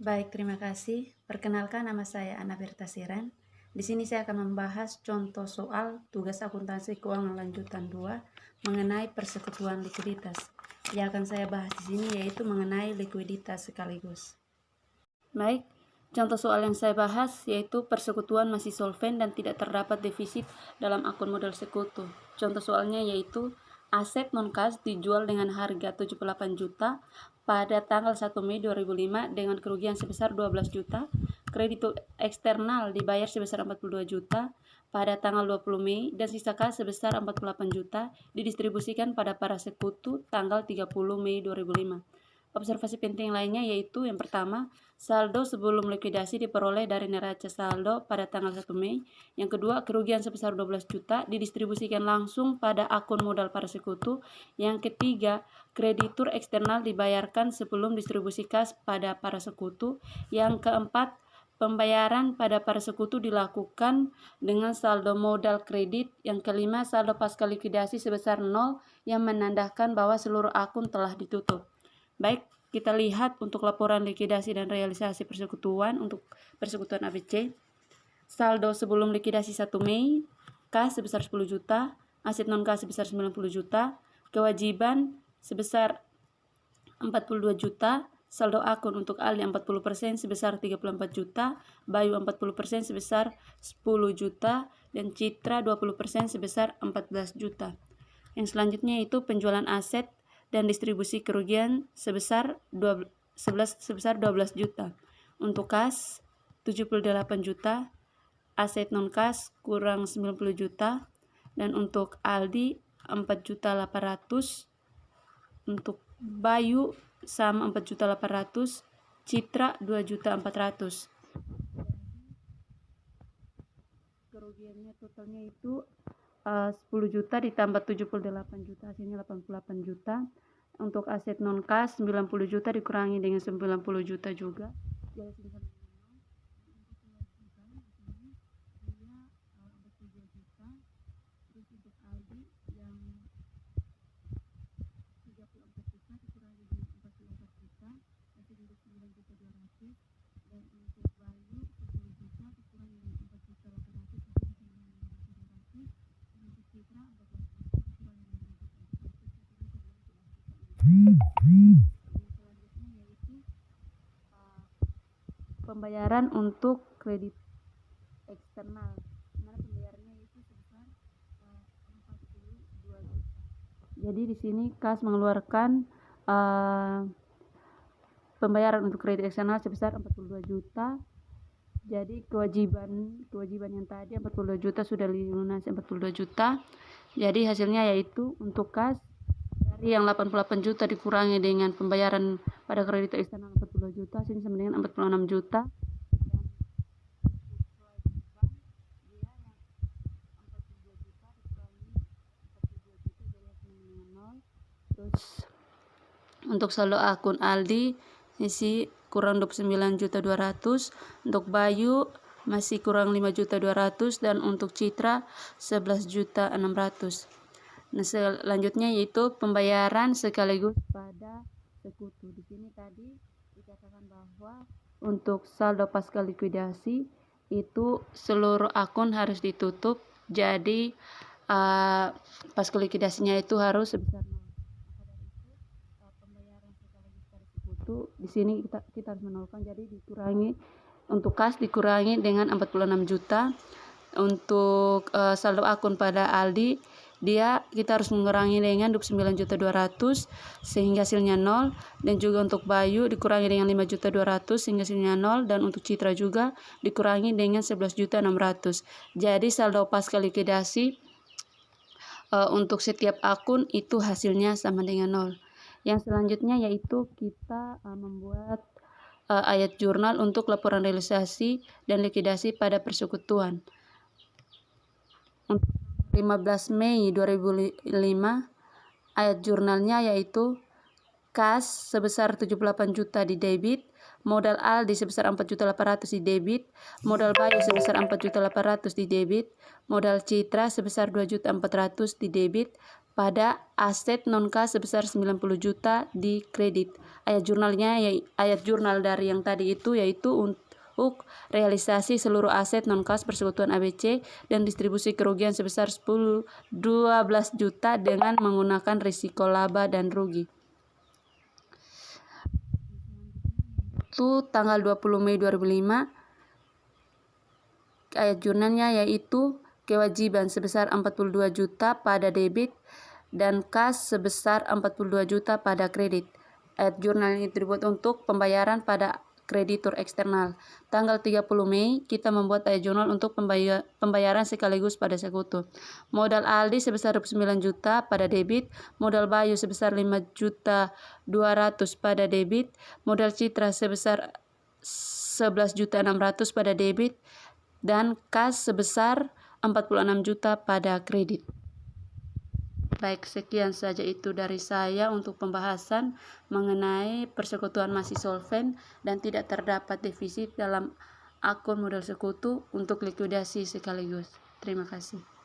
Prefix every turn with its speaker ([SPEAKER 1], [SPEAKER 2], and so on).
[SPEAKER 1] Baik, terima kasih. Perkenalkan, nama saya Ana Berta Siren. Di sini saya akan membahas contoh soal tugas akuntansi keuangan lanjutan 2 mengenai persekutuan likuiditas. Yang akan saya bahas di sini yaitu mengenai likuiditas sekaligus. Baik, contoh soal yang saya bahas yaitu persekutuan masih solven dan tidak terdapat defisit dalam akun modal sekutu. Contoh soalnya yaitu aset non-kas dijual dengan harga 78 juta pada tanggal 1 Mei 2005 dengan kerugian sebesar 12 juta. Kreditur eksternal dibayar sebesar 42 juta pada tanggal 20 Mei dan sisa kas sebesar 48 juta didistribusikan pada para sekutu tanggal 30 Mei 2005. Observasi penting lainnya yaitu yang pertama, saldo sebelum likuidasi diperoleh dari neraca saldo pada tanggal 1 Mei. Yang kedua, kerugian sebesar 12 juta didistribusikan langsung pada akun modal para sekutu. Yang ketiga, kreditur eksternal dibayarkan sebelum distribusi kas pada para sekutu. Yang keempat, pembayaran pada para sekutu dilakukan dengan saldo modal kredit. Yang kelima, saldo pasca likuidasi sebesar 0 yang menandakan bahwa seluruh akun telah ditutup. Baik, kita lihat untuk laporan likuidasi dan realisasi persekutuan untuk persekutuan ABC. Saldo sebelum likuidasi 1 Mei, kas sebesar 10 juta, aset non-kas sebesar 90 juta, kewajiban sebesar 42 juta, saldo akun untuk ALDI 40% sebesar 34 juta, Bayu 40% sebesar 10 juta, dan Citra 20% sebesar 14 juta. Yang selanjutnya itu penjualan aset dan distribusi kerugian sebesar 12 juta. Untuk kas 78 juta, aset non-kas kurang 90 juta, dan untuk ALDI 4.800.000, untuk Bayu sama 4.800.000, Citra 2.400.000. Kerugiannya totalnya itu 10 juta ditambah 78 juta, hasilnya 88 juta. Untuk aset non-kas 90 juta dikurangi dengan 90 juta juga. Jadi pembayaran untuk kredit eksternal, mana pembayarannya itu sebesar 42 juta. Jadi di sini kas mengeluarkan pembayaran untuk kredit eksternal sebesar 42 juta. Jadi kewajiban yang tadi 42 juta sudah dilunasi 42 juta. Jadi hasilnya yaitu untuk kas dari yang 88 juta dikurangi dengan pembayaran pada kredit eksternal 42 juta, sini sama dengan 46 juta. Terus untuk saldo akun ALDI isi kurang 29.200.000, untuk Bayu masih kurang 5.200.000, dan untuk Citra 11.600.000. Nah, selanjutnya yaitu pembayaran sekaligus pada sekutu. Di sini tadi dikatakan bahwa untuk saldo pasca likuidasi itu seluruh akun harus ditutup. Jadi pasca likuidasinya itu harus sebesar 0. Pembayaran sekaligus pada sekutu di sini kita harus menolkan, jadi dikurangi untuk kas dikurangi dengan 46 juta. Untuk saldo akun pada ALDI kita harus mengurangi dengan 29.200.000 sehingga hasilnya 0, dan juga untuk Bayu dikurangi dengan 5.200.000 sehingga hasilnya 0, dan untuk Citra juga dikurangi dengan 11.600.000. Jadi saldo pasca likuidasi untuk setiap akun itu hasilnya sama dengan 0. Yang selanjutnya yaitu kita membuat ayat jurnal untuk laporan realisasi dan likuidasi pada persekutuan. Untuk 15 Mei 2005 ayat jurnalnya yaitu kas sebesar 78 juta di debit, modal ALDI sebesar 4.800.000 di debit, modal Bayu sebesar 4.800.000 di debit, modal Citra sebesar 2.400.000 di debit, pada aset non-kas sebesar 90 juta di kredit. Ayat jurnal dari yang tadi itu yaitu untuk realisasi seluruh aset non-kas persekutuan ABC dan distribusi kerugian sebesar 12 juta dengan menggunakan risiko laba dan rugi. Itu tanggal 20 Mei 2005. Ayat jurnalnya yaitu kewajiban sebesar 42 juta pada debit dan kas sebesar 42 juta pada kredit. Ayat jurnal ini dibuat untuk pembayaran pada kreditur eksternal. Tanggal 30 Mei kita membuat ayat jurnal untuk pembayaran sekaligus pada sekutu. Modal Aldi sebesar 29 juta pada debit, modal Bayu sebesar 5 juta 200 pada debit, modal Citra sebesar 11 juta 600 pada debit, dan kas sebesar 46 juta pada kredit. Baik, sekian saja itu dari saya untuk pembahasan mengenai persekutuan masih solven dan tidak terdapat defisit dalam akun modal sekutu untuk likuidasi sekaligus. Terima kasih.